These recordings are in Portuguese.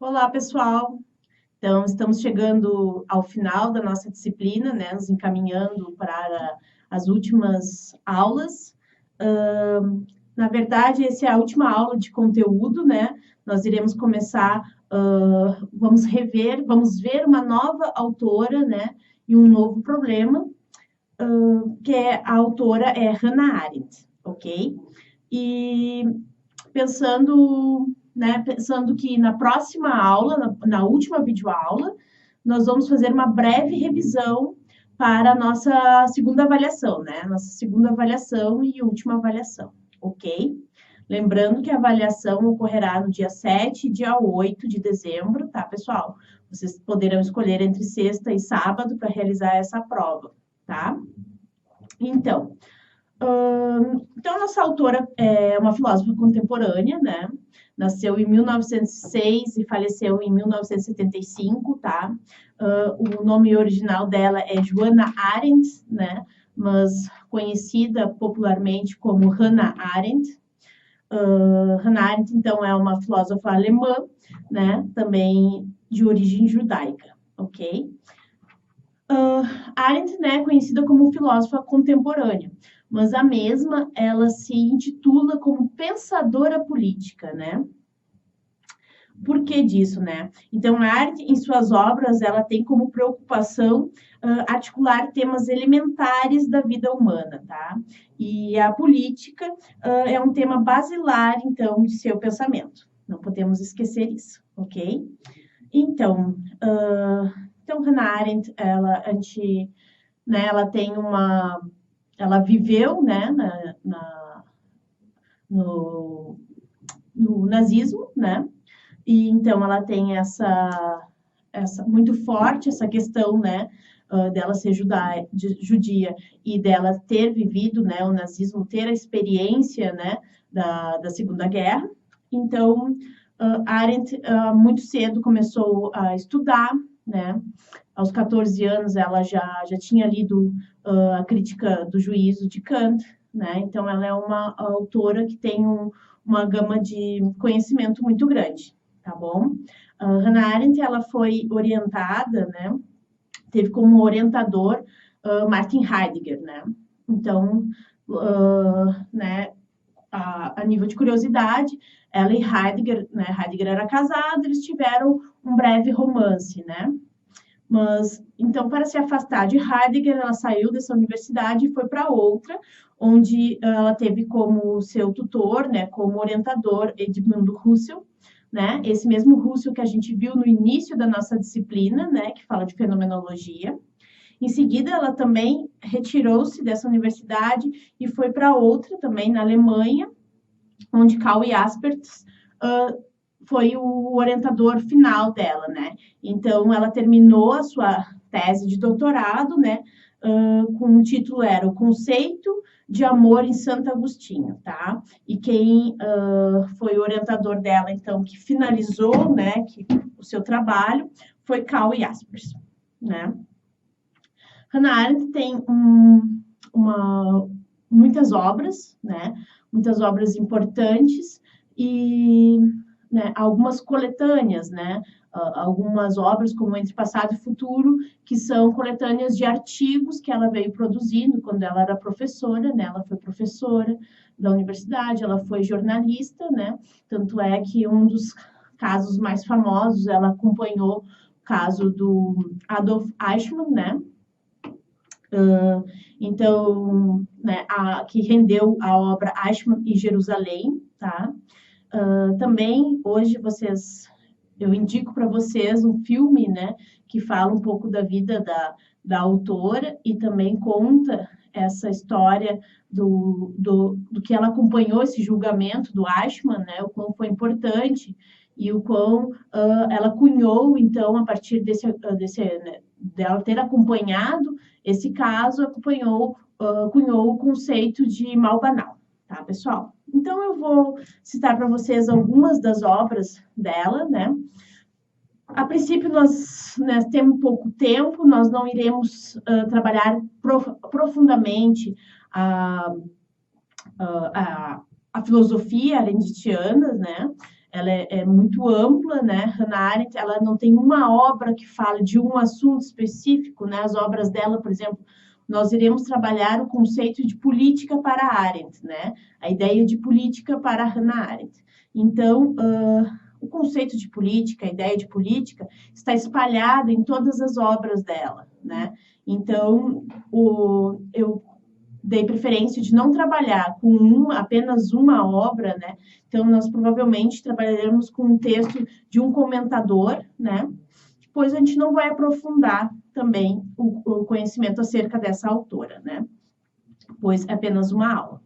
Olá, pessoal! Então, estamos chegando ao final da nossa disciplina, né? Nos encaminhando para as últimas aulas. Na verdade, essa é a última aula de conteúdo, né? Nós iremos começar, vamos ver uma nova autora, né? E um novo problema, a autora é Hannah Arendt, ok? E pensando que na próxima aula, na última videoaula, nós vamos fazer uma breve revisão para a nossa segunda avaliação, né? Nossa segunda avaliação e última avaliação, ok? Lembrando que a avaliação ocorrerá no dia 7 e dia 8 de dezembro, tá, pessoal? Vocês poderão escolher entre sexta e sábado para realizar essa prova, tá? Então, nossa autora é uma filósofa contemporânea, né? Nasceu em 1906 e faleceu em 1975, tá? O nome original dela é Joanna Arendt, né? Mas conhecida popularmente como Hannah Arendt. Hannah Arendt, então, é uma filósofa alemã, né? Também de origem judaica, ok? Arendt, né, é conhecida como filósofa contemporânea, mas a mesma, ela se intitula como pensadora política, né? Por que disso, né? Então, a Arendt, em suas obras, ela tem como preocupação articular temas elementares da vida humana, tá? E a política é um tema basilar, então, de seu pensamento. Não podemos esquecer isso, ok? Então, Hannah Arendt, ela tem ela viveu, né, no nazismo, né? E então ela tem essa muito forte essa questão, né, dela ser judia e dela ter vivido, né, o nazismo, ter a experiência, né, da Segunda Guerra. Então, Arendt muito cedo começou a estudar, né? Aos 14 anos ela já tinha lido a crítica do juízo de Kant, né? Então ela é uma autora que tem uma gama de conhecimento muito grande, tá bom? Hannah Arendt, ela foi orientada, né? Teve como orientador Martin Heidegger, né? Então, né? A nível de curiosidade, ela e Heidegger, né? Heidegger era casado, eles tiveram um breve romance, né? Mas, então, para se afastar de Heidegger, ela saiu dessa universidade e foi para outra, onde ela teve como seu tutor, né, como orientador, Edmundo Husserl, né? Esse mesmo Husserl que a gente viu no início da nossa disciplina, né, que fala de fenomenologia. Em seguida, ela também retirou-se dessa universidade e foi para outra, também na Alemanha, onde Karl Jaspers foi o orientador final dela, né? Então, ela terminou a sua tese de doutorado, né? Com o título era O Conceito de Amor em Santo Agostinho, tá? E quem foi o orientador dela, então, que finalizou, né, o seu trabalho, foi Karl Jaspers, né? Hannah Arendt tem muitas obras, né? Muitas obras importantes e, né, algumas coletâneas, né? Algumas obras como Entre Passado e Futuro, que são coletâneas de artigos que ela veio produzindo quando ela era professora, né? Ela foi professora da universidade, ela foi jornalista, né? Tanto é que um dos casos mais famosos, ela acompanhou o caso do Adolf Eichmann, né? Então, né, que rendeu a obra Eichmann e Jerusalém, tá? Também, hoje, eu indico para vocês um filme, né, que fala um pouco da vida da autora e também conta essa história do que ela acompanhou esse julgamento do Eichmann, né, o quão foi importante e o quão ela cunhou, então, a partir né, dela ter acompanhado esse caso, cunhou o conceito de mal banal, tá, pessoal? Então, eu vou citar para vocês algumas das obras dela, né? A princípio, nós, né, temos pouco tempo, nós não iremos trabalhar profundamente a filosofia arendtiana, né? ela é muito ampla, né? Hannah Arendt, ela não tem uma obra que fale de um assunto específico, né? As obras dela, por exemplo, nós iremos trabalhar o conceito de política para Arendt, né? A ideia de política para Hannah Arendt. Então, o conceito de política, a ideia de política, está espalhada em todas as obras dela, né? Então, eu dei preferência de não trabalhar com apenas uma obra, né? Então, nós provavelmente trabalharemos com um texto de um comentador, né? Depois a gente não vai aprofundar também o conhecimento acerca dessa autora, né? Pois é apenas uma aula.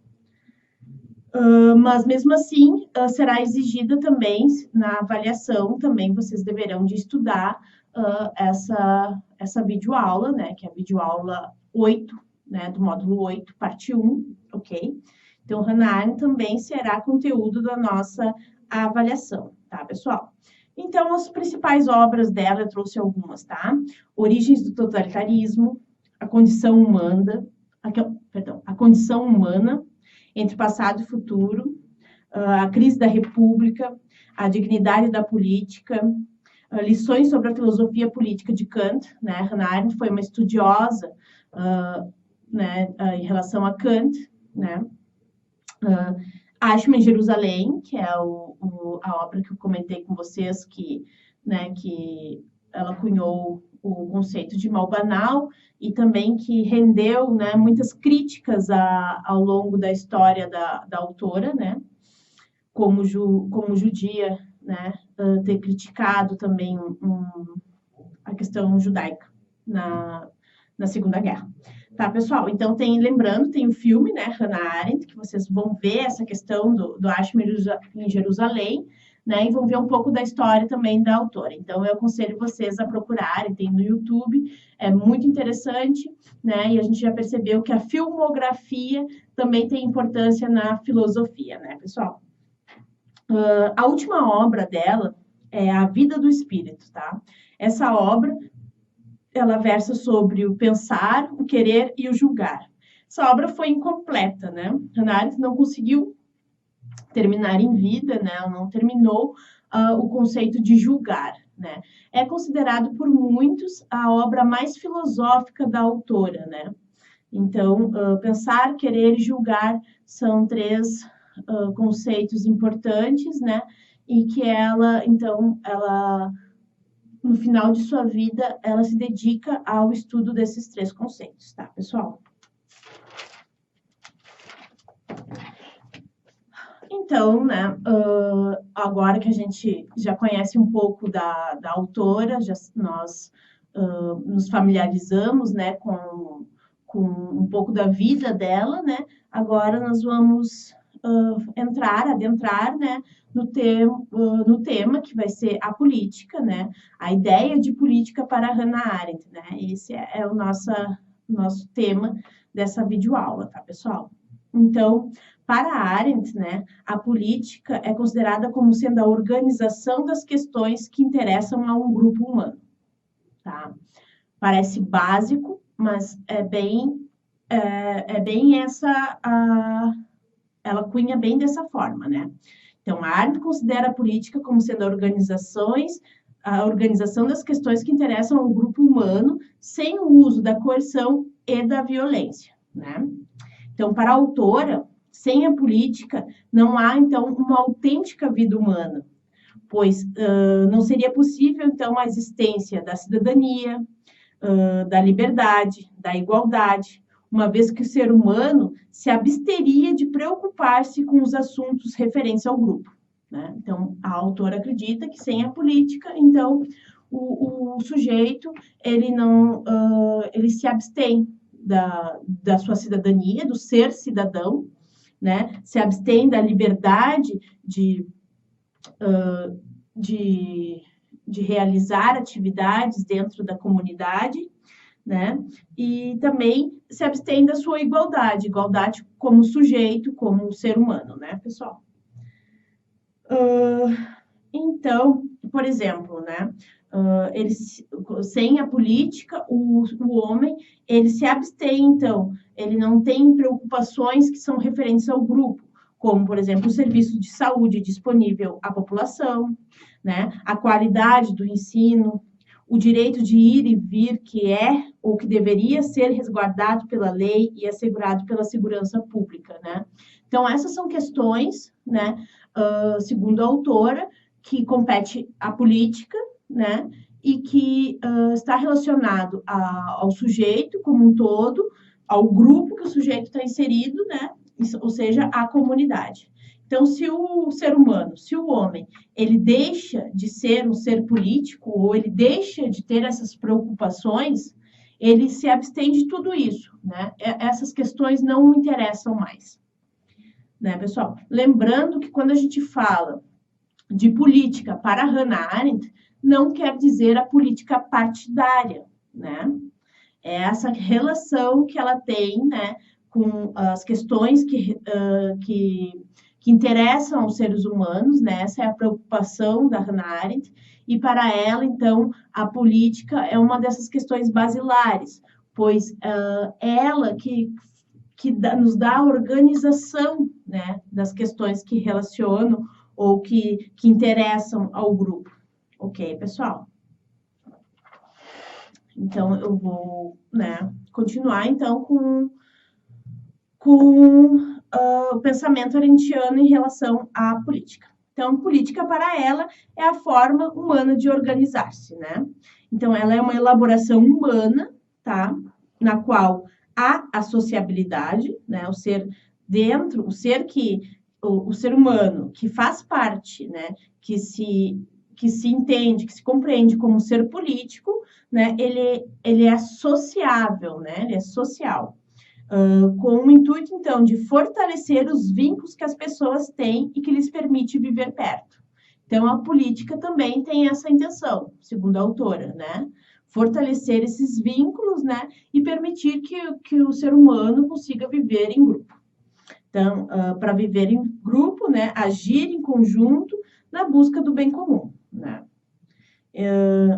Mas mesmo assim, será exigida também na avaliação, também vocês deverão de estudar essa videoaula, né? Que é a videoaula 8, né, do módulo 8, parte 1, ok? Então, Hannah Arendt também será conteúdo da nossa avaliação, tá, pessoal? Então, as principais obras dela, eu trouxe algumas, tá? Origens do totalitarismo, a condição humana, a condição humana entre passado e futuro, a crise da república, a dignidade da política, lições sobre a filosofia política de Kant, né? Hannah Arendt foi uma estudiosa né, em relação a Kant, né? Ashman em Jerusalém, que é a obra que eu comentei com vocês, que ela cunhou o conceito de mal banal e também que rendeu, né, muitas críticas ao longo da história da autora, né? Como judia, né? Ter criticado também a questão judaica na Segunda Guerra. Tá, pessoal? Então, lembrando, tem o filme, né, Hannah Arendt, que vocês vão ver essa questão do Ashman em Jerusalém, né, e vão ver um pouco da história também da autora. Então, eu aconselho vocês a procurarem, tem no YouTube, é muito interessante, né, e a gente já percebeu que a filmografia também tem importância na filosofia, né, pessoal? A última obra dela é A Vida do Espírito, tá? Essa obra ela versa sobre o pensar, o querer e o julgar. Essa obra foi incompleta, né? Hannah Arendt não conseguiu terminar em vida, né? Ela não terminou o conceito de julgar, né? É considerado por muitos a obra mais filosófica da autora, né? Então, pensar, querer e julgar são três conceitos importantes, né? E que ela no final de sua vida, ela se dedica ao estudo desses três conceitos, tá, pessoal? Então, né, agora que a gente já conhece um pouco da autora, nós nos familiarizamos, né, com um pouco da vida dela, né, agora nós vamos adentrar, né, no tema que vai ser a política, né, a ideia de política para Hannah Arendt, né, esse é o nosso tema dessa videoaula, tá, pessoal? Então, para Arendt, né, a política é considerada como sendo a organização das questões que interessam a um grupo humano, tá? Parece básico, mas é bem ela cunha bem dessa forma, né? Então, a Arendt considera a política como sendo a organização das questões que interessam ao grupo humano sem o uso da coerção e da violência, né? Então, para a autora, sem a política, não há, então, uma autêntica vida humana, pois não seria possível, então, a existência da cidadania, da liberdade, da igualdade, uma vez que o ser humano se absteria de preocupar-se com os assuntos referentes ao grupo, né? Então, a autora acredita que sem a política, então, o sujeito, ele se abstém da sua cidadania, do ser cidadão, né? Se abstém da liberdade de realizar atividades dentro da comunidade, né? E também se abstém da sua igualdade como sujeito, como ser humano, né, pessoal? Então, por exemplo, né, sem a política, o homem, ele se abstém, então, ele não tem preocupações que são referentes ao grupo, como, por exemplo, o serviço de saúde disponível à população, né? A qualidade do ensino, o direito de ir e vir, que é ou que deveria ser resguardado pela lei e assegurado pela segurança pública, né? Então, essas são questões, né, segundo a autora, que compete à política, né, e que está relacionado ao sujeito como um todo, ao grupo que o sujeito está inserido, né, ou seja, à comunidade. Então, se o ser humano, se o homem, ele deixa de ser um ser político, ou ele deixa de ter essas preocupações, ele se abstém de tudo isso, né? Essas questões não o interessam mais, né, pessoal? Lembrando que quando a gente fala de política para Hannah Arendt, não quer dizer a política partidária, né? É essa relação que ela tem, né, com as questões que interessam aos seres humanos, né? Essa é a preocupação da Hannah Arendt, e para ela, então, a política é uma dessas questões basilares, pois ela que nos dá a organização, né, das questões que relacionam ou que interessam ao grupo. Ok, pessoal? Então, eu vou, né, continuar, então, com o pensamento arendtiano em relação à política. Então, política para ela é a forma humana de organizar-se, né? Então, ela é uma elaboração humana, tá? Na qual há a sociabilidade, né? O ser dentro, o ser humano que faz parte, né? Que se entende, que se compreende como ser político, né? Ele é sociável, né? Ele é social. Com o intuito, então, de fortalecer os vínculos que as pessoas têm e que lhes permite viver perto. Então, a política também tem essa intenção, segundo a autora, né? Fortalecer esses vínculos, né? E permitir que o ser humano consiga viver em grupo. Então, para viver em grupo, né? Agir em conjunto na busca do bem comum, né?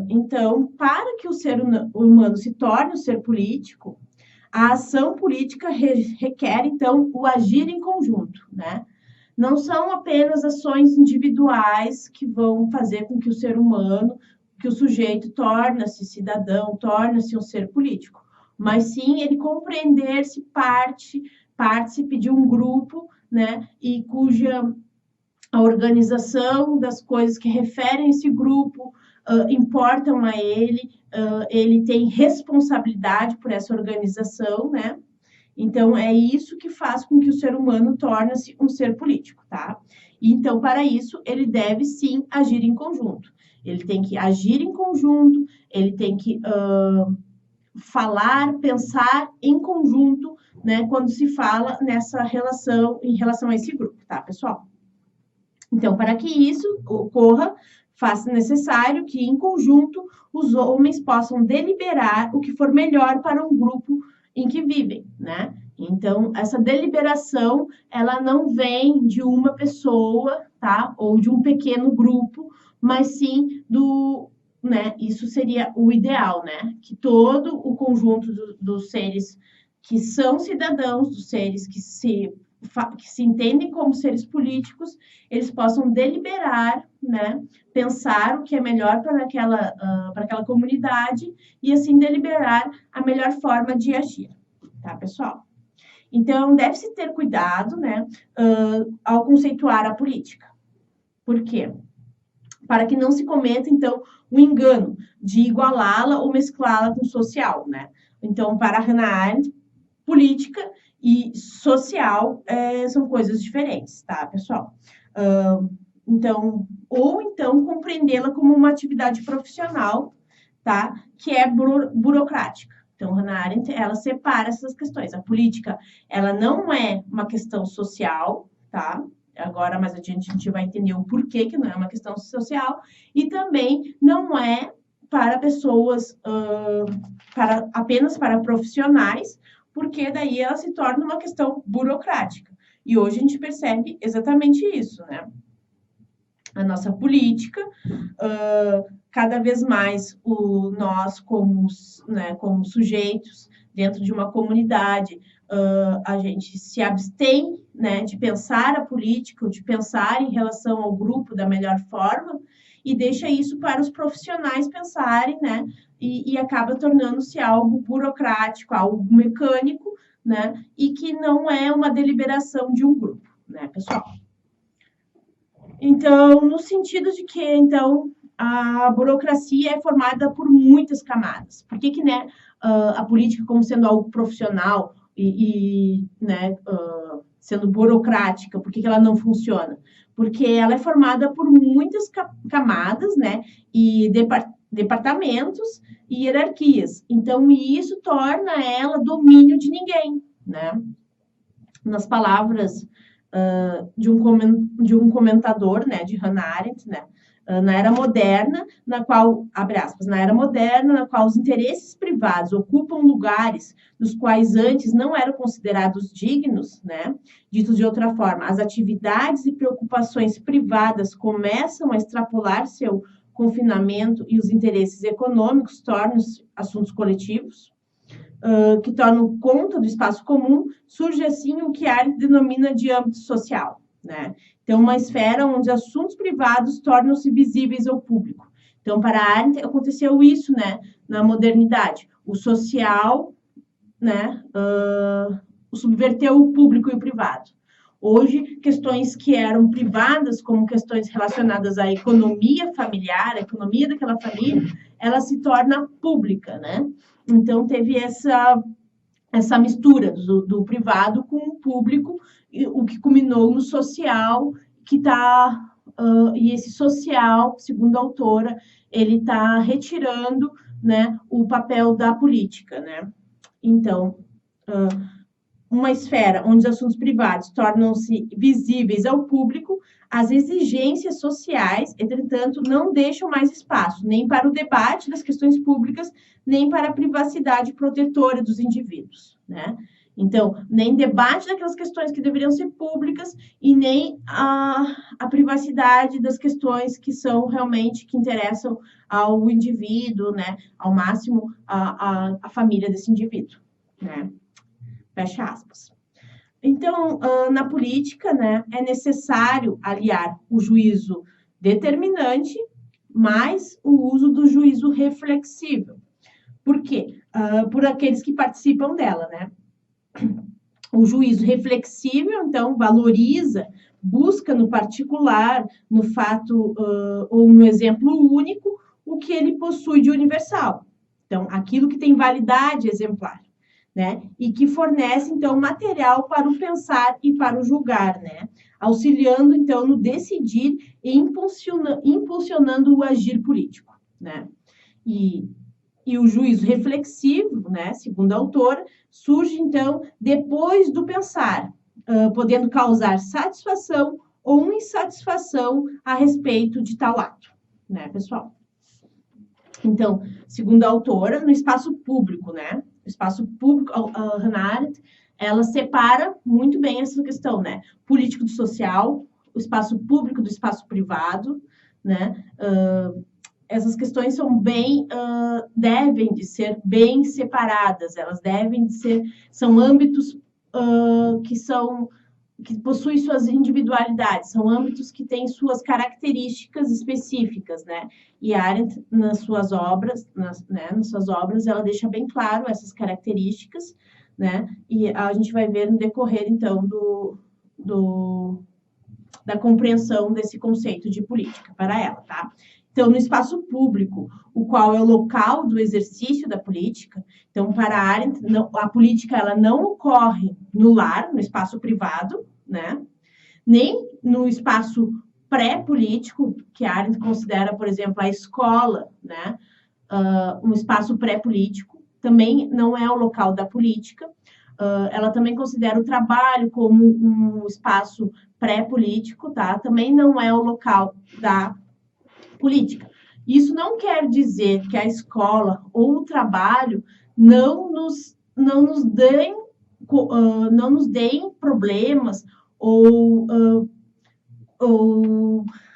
Então, para que o ser humano se torne um ser político, a ação política requer, então, o agir em conjunto, né? Não são apenas ações individuais que vão fazer com que o ser humano, que o sujeito torne-se cidadão, torne-se um ser político, mas sim ele compreender-se partícipe de um grupo, né? E cuja a organização das coisas que referem a esse grupo importam a ele tem responsabilidade por essa organização, né? Então, é isso que faz com que o ser humano torne-se um ser político, tá? E, então, para isso, ele deve, sim, agir em conjunto. Ele tem que agir em conjunto, ele tem que falar, pensar em conjunto, né? Quando se fala nessa relação, em relação a esse grupo, tá, pessoal? Então, para que isso ocorra, faz necessário que, em conjunto, os homens possam deliberar o que for melhor para um grupo em que vivem, né? Então, essa deliberação, ela não vem de uma pessoa, tá? Ou de um pequeno grupo, mas sim né? Isso seria o ideal, né? Que todo o conjunto dos seres que são cidadãos, dos seres que se entendem como seres políticos, eles possam deliberar, né, pensar o que é melhor para aquela comunidade e, assim, deliberar a melhor forma de agir, tá, pessoal? Então, deve-se ter cuidado, né, ao conceituar a política. Por quê? Para que não se cometa, então, o engano de igualá-la ou mesclá-la com o social, né? Então, para Hannah Arendt, política e social são coisas diferentes, tá, pessoal? Então, compreendê-la como uma atividade profissional, tá? Que é burocrática. Então, Hannah Arendt, ela separa essas questões. A política, ela não é uma questão social, tá? Agora, mais adiante, a gente vai entender o porquê que não é uma questão social. E também não é para pessoas, apenas para profissionais, porque daí ela se torna uma questão burocrática. E hoje a gente percebe exatamente isso, né? A nossa política, cada vez mais nós como sujeitos dentro de uma comunidade, a gente se abstém, né, de pensar a política, ou de pensar em relação ao grupo da melhor forma, e deixa isso para os profissionais pensarem, né, e acaba tornando-se algo burocrático, algo mecânico, né, e que não é uma deliberação de um grupo, né, pessoal? Então, no sentido de que, então, a burocracia é formada por muitas camadas. Por que, né, a política, como sendo algo profissional né, sendo burocrática, por que ela não funciona? Porque ela é formada por muitas camadas, né, e departamentos e hierarquias. Então, isso torna ela domínio de ninguém, né? Nas palavras de um comentador, né, de Hannah Arendt, né, na era moderna, na qual, abre aspas, na era moderna, na qual os interesses privados ocupam lugares dos quais antes não eram considerados dignos, né, dito de outra forma, as atividades e preocupações privadas começam a extrapolar seu confinamento e os interesses econômicos tornam-se assuntos coletivos, que tornam conta do espaço comum, surge assim o que Arendt denomina de âmbito social, né? Então, uma esfera onde assuntos privados tornam-se visíveis ao público. Então, para Arendt aconteceu isso, né, na modernidade. O social, né, subverteu o público e o privado. Hoje, questões que eram privadas, como questões relacionadas à economia familiar, a economia daquela família, ela se torna pública, né? Então, teve essa mistura do privado com o público, o que culminou no social, que está... e esse social, segundo a autora, ele está retirando, né, o papel da política, né? Então, uma esfera onde os assuntos privados tornam-se visíveis ao público, as exigências sociais, entretanto, não deixam mais espaço nem para o debate das questões públicas, nem para a privacidade protetora dos indivíduos, né? Então, nem debate daquelas questões que deveriam ser públicas e nem a privacidade das questões que são realmente, que interessam ao indivíduo, né? Ao máximo, a família desse indivíduo, né? Fecha aspas. Então, na política, né, é necessário aliar o juízo determinante mais o uso do juízo reflexível. Por quê? Por aqueles que participam dela, né? O juízo reflexível, então, valoriza, busca no particular, no fato ou no exemplo único, o que ele possui de universal. Então, aquilo que tem validade exemplar, né? E que fornece, então, material para o pensar e para o julgar, né? Auxiliando, então, no decidir e impulsionando o agir político, né? E o juízo reflexivo, né, segundo a autora, surge, então, depois do pensar, podendo causar satisfação ou insatisfação a respeito de tal ato, né, pessoal? Então, segundo a autora, no espaço público, né, o espaço público, a Hannah Arendt, ela separa muito bem essa questão, né, político do social, o espaço público do espaço privado, né, essas questões são devem de ser bem separadas, elas devem de ser, são âmbitos que possuem suas individualidades, são âmbitos que têm suas características específicas, né? E a Arendt, nas suas obras, ela deixa bem claro essas características, né? E a gente vai ver no decorrer, então, da compreensão desse conceito de política para ela, tá? Então, no espaço público, o qual é o local do exercício da política, então, para a Arendt, a política ela não ocorre no lar, no espaço privado, né? Nem no espaço pré-político, que a Arendt considera, por exemplo, a escola, né? Um espaço pré-político, também não é o local da política. Ela também considera o trabalho como um espaço pré-político, tá? Também não é o local da política. Isso não quer dizer que a escola ou o trabalho não nos deem problemas ou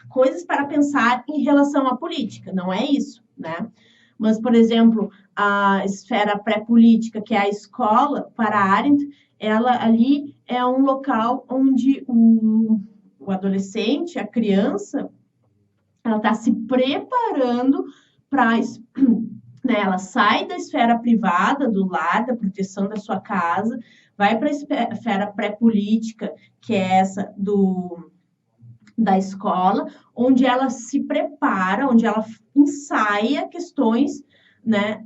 coisas para pensar em relação à política, não é isso, né? Mas, por exemplo, a esfera pré-política, que é a escola, para Arendt, ela ali é um local onde o adolescente, a criança, ela está se preparando para, né, ela sai da esfera privada, do lar, da proteção da sua casa, vai para a esfera pré-política, que é essa da escola, onde ela se prepara, onde ela ensaia questões, né,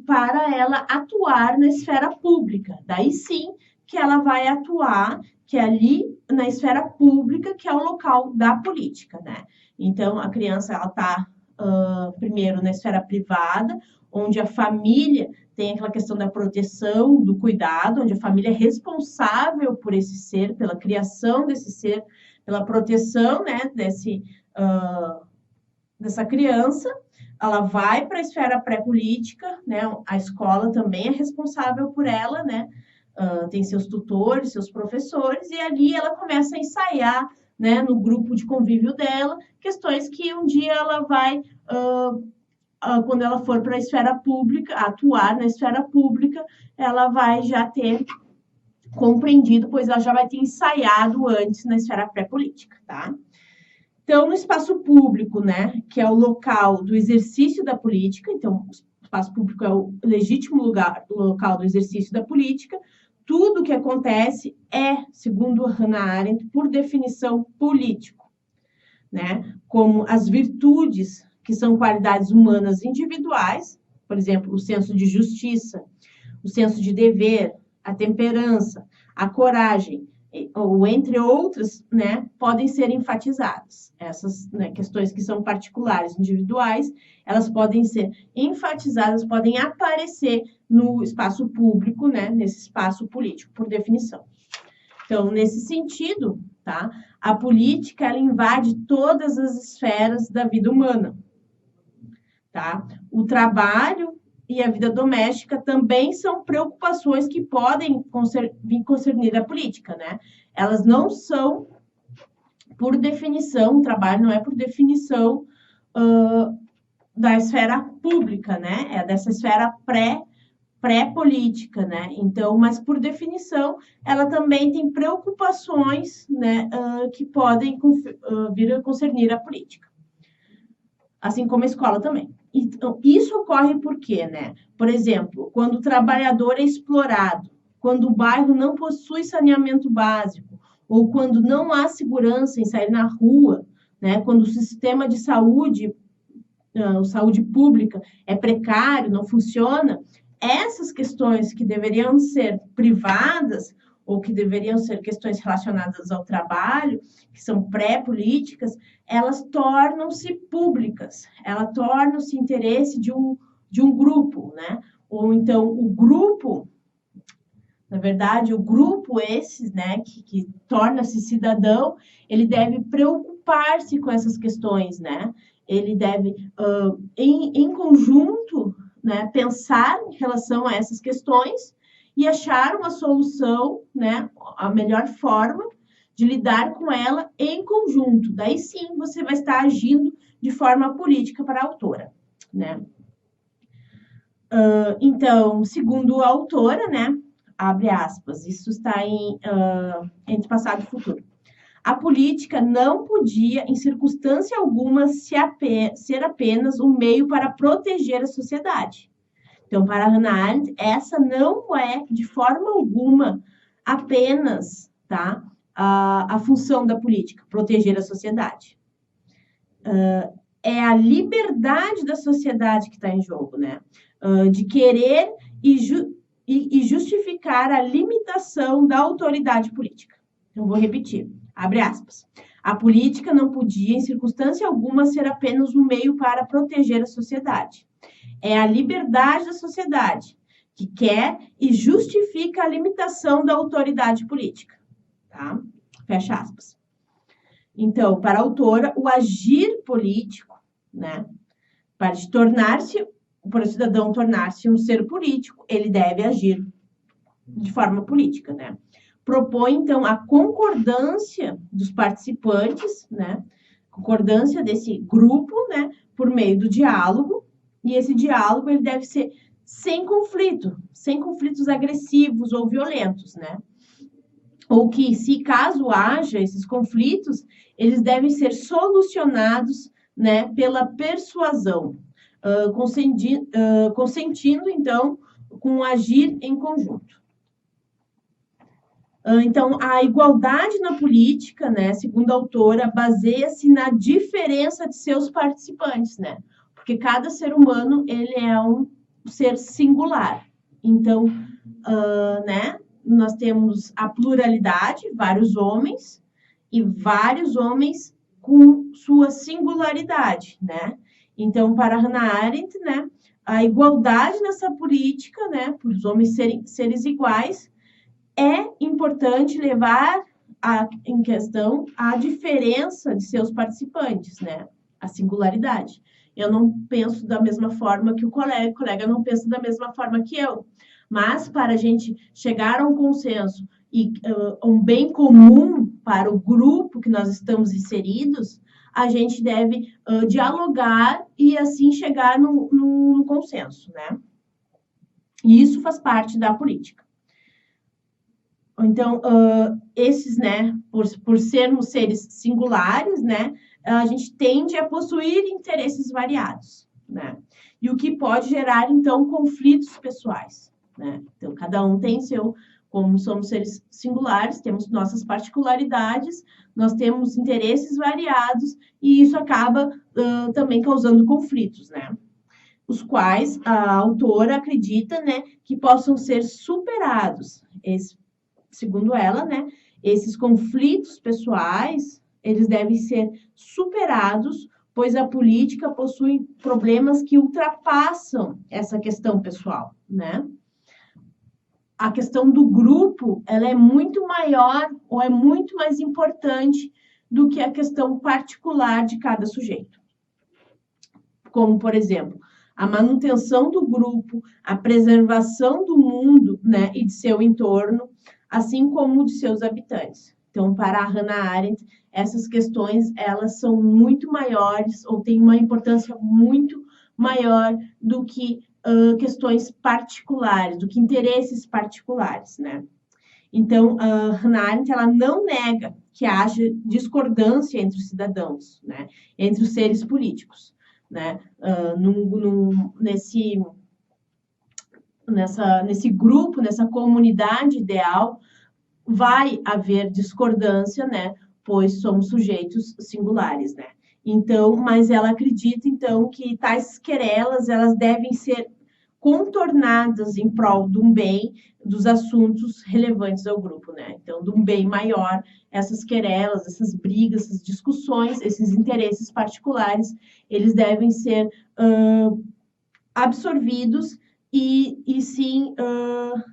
para ela atuar na esfera pública. Daí sim que ela vai atuar, que é ali na esfera pública, que é o local da política, né? Então, a criança, ela está primeiro na esfera privada, onde a família tem aquela questão da proteção, do cuidado, onde a família é responsável por esse ser, pela criação desse ser, pela proteção, né, dessa criança. Ela vai para a esfera pré-política, né, a escola também é responsável por ela, né, tem seus tutores, seus professores, e ali ela começa a ensaiar, né, no grupo de convívio dela, questões que um dia ela vai, quando ela for para a esfera pública, atuar na esfera pública, ela vai já ter compreendido, pois ela já vai ter ensaiado antes na esfera pré-política, tá? Então, no espaço público, né, que é o local do exercício da política, então, o espaço público é o legítimo local do exercício da política, tudo que acontece é, segundo Hannah Arendt, por definição político, né? Como as virtudes, que são qualidades humanas individuais, por exemplo, o senso de justiça, o senso de dever, a temperança, a coragem, ou entre outras, né, podem ser enfatizadas. Essas, né, questões que são particulares, individuais, elas podem ser enfatizadas, podem aparecer no espaço público, né, nesse espaço político, por definição. Então, nesse sentido, tá, a política, ela invade todas as esferas da vida humana, tá? O trabalho e a vida doméstica também são preocupações que podem vir concernir a política, né? Elas não são, por definição, o trabalho não é por definição da esfera pública, né? É dessa esfera pré-política, né? Então, mas por definição, ela também tem preocupações, né, que podem vir a concernir a política. Assim como a escola também. Então, isso ocorre por quê, né? Por exemplo, quando o trabalhador é explorado, quando o bairro não possui saneamento básico, ou quando não há segurança em sair na rua, né? Quando o sistema de saúde pública é precário, não funciona, essas questões que deveriam ser privadas ou que deveriam ser questões relacionadas ao trabalho, que são pré-políticas, elas tornam-se públicas, elas tornam-se interesse de um grupo, né? Ou então o grupo, na verdade, o grupo esse, né, que torna-se cidadão, ele deve preocupar-se com essas questões, né? Ele deve, em conjunto, né, pensar em relação a essas questões e achar uma solução, né, a melhor forma de lidar com ela em conjunto. Daí sim você vai estar agindo de forma política para a autora, né? Então, segundo a autora, né, abre aspas, isso está entre passado e futuro. A política não podia, em circunstância alguma, ser apenas um meio para proteger a sociedade. Então, para Hannah Arendt, essa não é, de forma alguma, apenas, tá, a função da política, proteger a sociedade. É a liberdade da sociedade que está em jogo, né? De querer e justificar a limitação da autoridade política. Então, vou repetir, abre aspas. A política não podia, em circunstância alguma, ser apenas um meio para proteger a sociedade. É a liberdade da sociedade que quer e justifica a limitação da autoridade política. Tá? Fecha aspas. Então, para a autora, o agir político, né, para o cidadão tornar-se um ser político, ele deve agir de forma política, né? Propõe, então, a concordância dos participantes, né? Concordância desse grupo, né? Por meio do diálogo, e esse diálogo ele deve ser sem conflito, sem conflitos agressivos ou violentos, né? Ou que, se caso haja esses conflitos, eles devem ser solucionados, né, pela persuasão, consentindo, então, com agir em conjunto. Então, a igualdade na política, né, segundo a autora, baseia-se na diferença de seus participantes, né? Porque cada ser humano, ele é um ser singular. Então, né, nós temos a pluralidade, vários homens, e vários homens com sua singularidade, né? Então, para Hannah Arendt, né, a igualdade nessa política, né, para os homens serem seres iguais, é importante levar em questão a diferença de seus participantes, né? A singularidade. Eu não penso da mesma forma que o colega não pensa da mesma forma que eu. Mas para a gente chegar a um consenso e um bem comum para o grupo que nós estamos inseridos, a gente deve dialogar e assim chegar no consenso, né? E isso faz parte da política. Então, esses, né, por sermos seres singulares, né, a gente tende a possuir interesses variados, né? E o que pode gerar, então, conflitos pessoais, né? Então, cada um tem seu, como somos seres singulares, temos nossas particularidades, nós temos interesses variados, e isso acaba também causando conflitos, né? Os quais a autora acredita, né, que possam ser superados. Segundo ela, né, esses conflitos pessoais, eles devem ser superados, pois a política possui problemas que ultrapassam essa questão pessoal, né? A questão do grupo, ela é muito maior ou é muito mais importante do que a questão particular de cada sujeito. Como, por exemplo, a manutenção do grupo, a preservação do mundo, né, e de seu entorno, assim como de seus habitantes. Então, para a Hannah Arendt, essas questões, elas são muito maiores ou têm uma importância muito maior do que questões particulares, do que interesses particulares, né? Então, a Hannah Arendt, ela não nega que haja discordância entre os cidadãos, né? Entre os seres políticos, né? Nesse grupo, nessa comunidade ideal, vai haver discordância, né? Pois somos sujeitos singulares, né? Então, mas ela acredita, então, que tais querelas, elas devem ser contornadas em prol de um bem, dos assuntos relevantes ao grupo, né? Então, de um bem maior, essas querelas, essas brigas, essas discussões, esses interesses particulares, eles devem ser absorvidos e sim,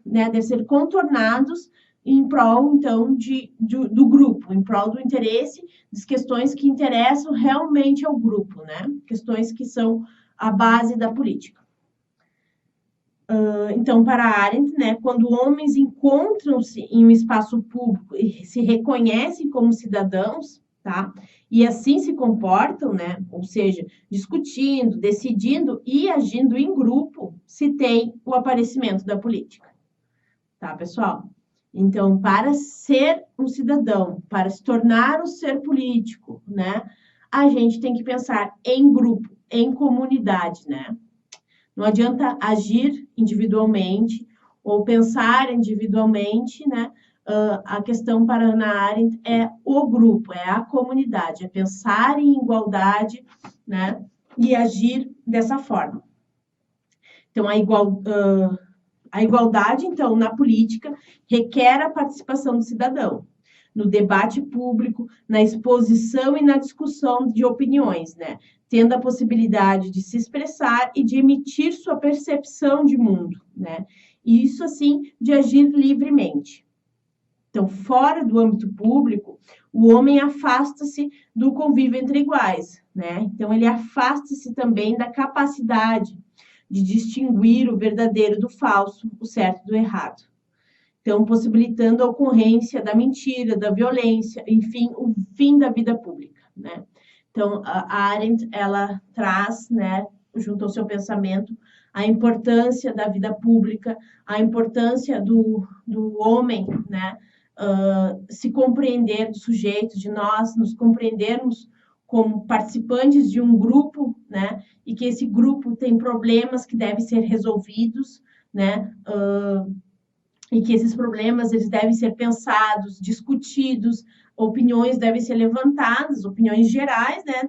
né, devem ser contornados em prol, então, do grupo, em prol do interesse, das questões que interessam realmente ao grupo, né? Questões que são a base da política. Então, para Arendt, né, quando homens encontram-se em um espaço público e se reconhecem como cidadãos, tá? E assim se comportam, né? Ou seja, discutindo, decidindo e agindo em grupo, se tem o aparecimento da política. Tá, pessoal? Então, para ser um cidadão, para se tornar um ser político, né? A gente tem que pensar em grupo, em comunidade, né? Não adianta agir individualmente ou pensar individualmente, né? A questão para Hannah Arendt é o grupo, é a comunidade, é pensar em igualdade, né? E agir dessa forma. Então, a igualdade, então, na política, requer a participação do cidadão, no debate público, na exposição e na discussão de opiniões, né? Tendo a possibilidade de se expressar e de emitir sua percepção de mundo, né? E isso, assim, de agir livremente. Então, fora do âmbito público, o homem afasta-se do convívio entre iguais, né? Então, ele afasta-se também da capacidade de distinguir o verdadeiro do falso, o certo do errado. Então, possibilitando a ocorrência da mentira, da violência, enfim, o fim da vida pública, né? Então, a Arendt, ela traz, né, junto ao seu pensamento, a importância da vida pública, a importância do homem, né? Se compreender do sujeito, de nós nos compreendermos como participantes de um grupo, né? E que esse grupo tem problemas que devem ser resolvidos, né? E que esses problemas eles devem ser pensados, discutidos, opiniões devem ser levantadas, opiniões gerais, né?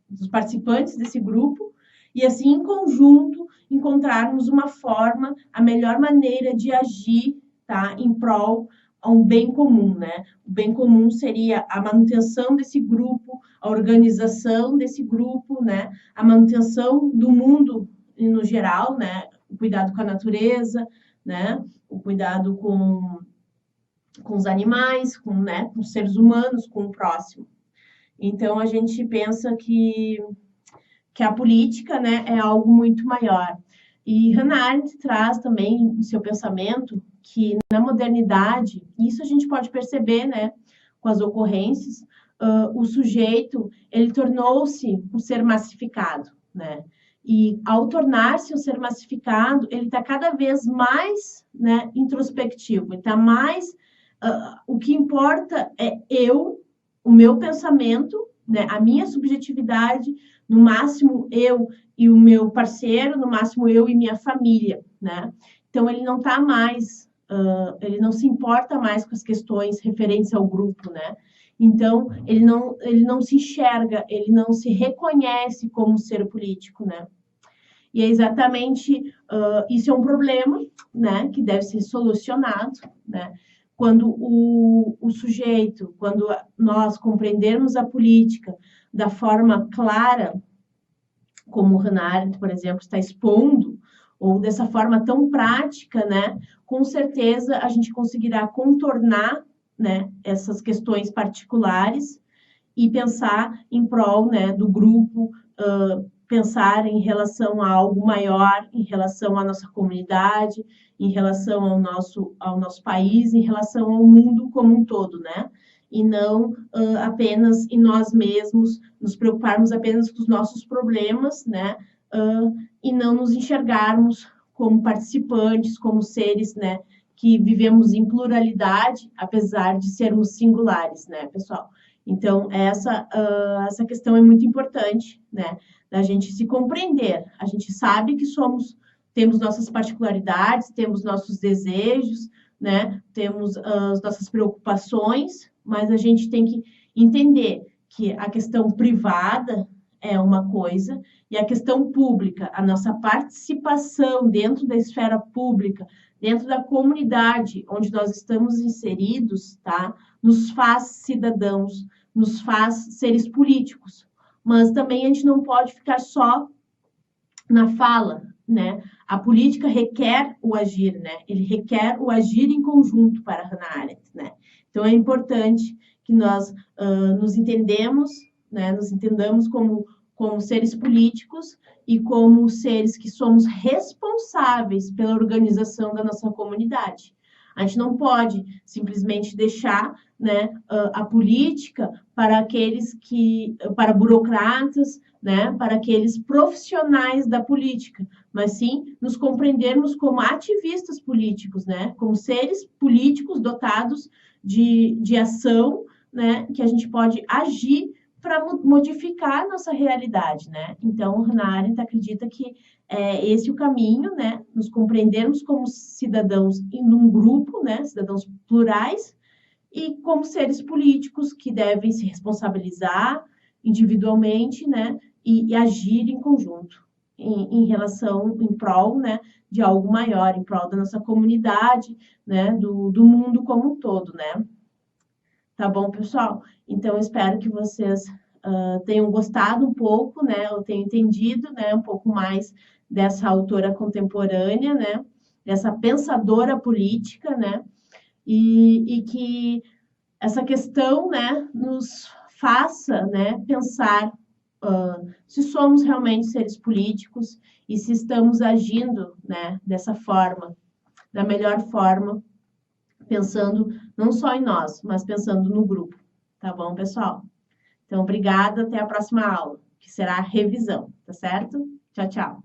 Dos participantes desse grupo, e assim, em conjunto, encontrarmos uma forma, a melhor maneira de agir, tá? Em prol a um bem comum, né? O bem comum seria a manutenção desse grupo, a organização desse grupo, né? A manutenção do mundo no geral, né? O cuidado com a natureza, né? O cuidado com os animais, né? Com os seres humanos, com o próximo. Então, a gente pensa que a política, né, é algo muito maior. E Hannah Arendt traz também em seu pensamento que na modernidade, isso a gente pode perceber, né, com as ocorrências, o sujeito, ele tornou-se um ser massificado, né? E ao tornar-se um ser massificado, ele está cada vez mais, né, introspectivo, ele está mais... o que importa é o meu pensamento, né, a minha subjetividade, no máximo eu e o meu parceiro, no máximo eu e minha família, né? Então ele não está mais, ele não se importa mais com as questões referentes ao grupo, né? Então ele não se enxerga, ele não se reconhece como ser político, né? E é exatamente isso é um problema, né? Que deve ser solucionado, né? Quando o sujeito, quando nós compreendermos a política da forma clara, como o Hannah Arendt, por exemplo, está expondo, ou dessa forma tão prática, né, com certeza a gente conseguirá contornar, né, essas questões particulares e pensar em prol, né, do grupo, pensar em relação a algo maior, em relação à nossa comunidade, em relação ao nosso país, em relação ao mundo como um todo, né? E não apenas em nós mesmos, nos preocuparmos apenas com os nossos problemas, né? E não nos enxergarmos como participantes, como seres, né? Que vivemos em pluralidade, apesar de sermos singulares, né, pessoal? Então, essa questão é muito importante, né? Da gente se compreender. A gente sabe que temos nossas particularidades, temos nossos desejos, né? Temos as nossas preocupações, mas a gente tem que entender que a questão privada é uma coisa e a questão pública, a nossa participação dentro da esfera pública, dentro da comunidade onde nós estamos inseridos, tá? Nos faz cidadãos, nos faz seres políticos. Mas também a gente não pode ficar só na fala, né? A política requer o agir, né? Ele requer o agir em conjunto para Hannah Arendt, né? Então é importante que nós nos entendamos, né? Nos entendamos como seres políticos e como seres que somos responsáveis pela organização da nossa comunidade. A gente não pode simplesmente deixar, né, a política para para burocratas, né, para aqueles profissionais da política, mas sim nos compreendermos como ativistas políticos, né, como seres políticos dotados de ação, né, que a gente pode agir para modificar a nossa realidade, né? Então, Hannah Arendt acredita que é esse o caminho, né? Nos compreendermos como cidadãos em um grupo, né? Cidadãos plurais e como seres políticos que devem se responsabilizar individualmente, né? E agir em conjunto em prol, né? De algo maior, em prol da nossa comunidade, né? Do mundo como um todo, né? Tá bom, pessoal? Então, espero que vocês tenham gostado um pouco, né? Ou tenham entendido, né? Um pouco mais dessa autora contemporânea, né? Dessa pensadora política, né? E que essa questão, né? Nos faça, né? Pensar se somos realmente seres políticos e se estamos agindo, né? Dessa forma, da melhor forma, pensando não só em nós, mas pensando no grupo. Tá bom, pessoal? Então, obrigada. Até a próxima aula, que será a revisão, tá certo? Tchau, tchau.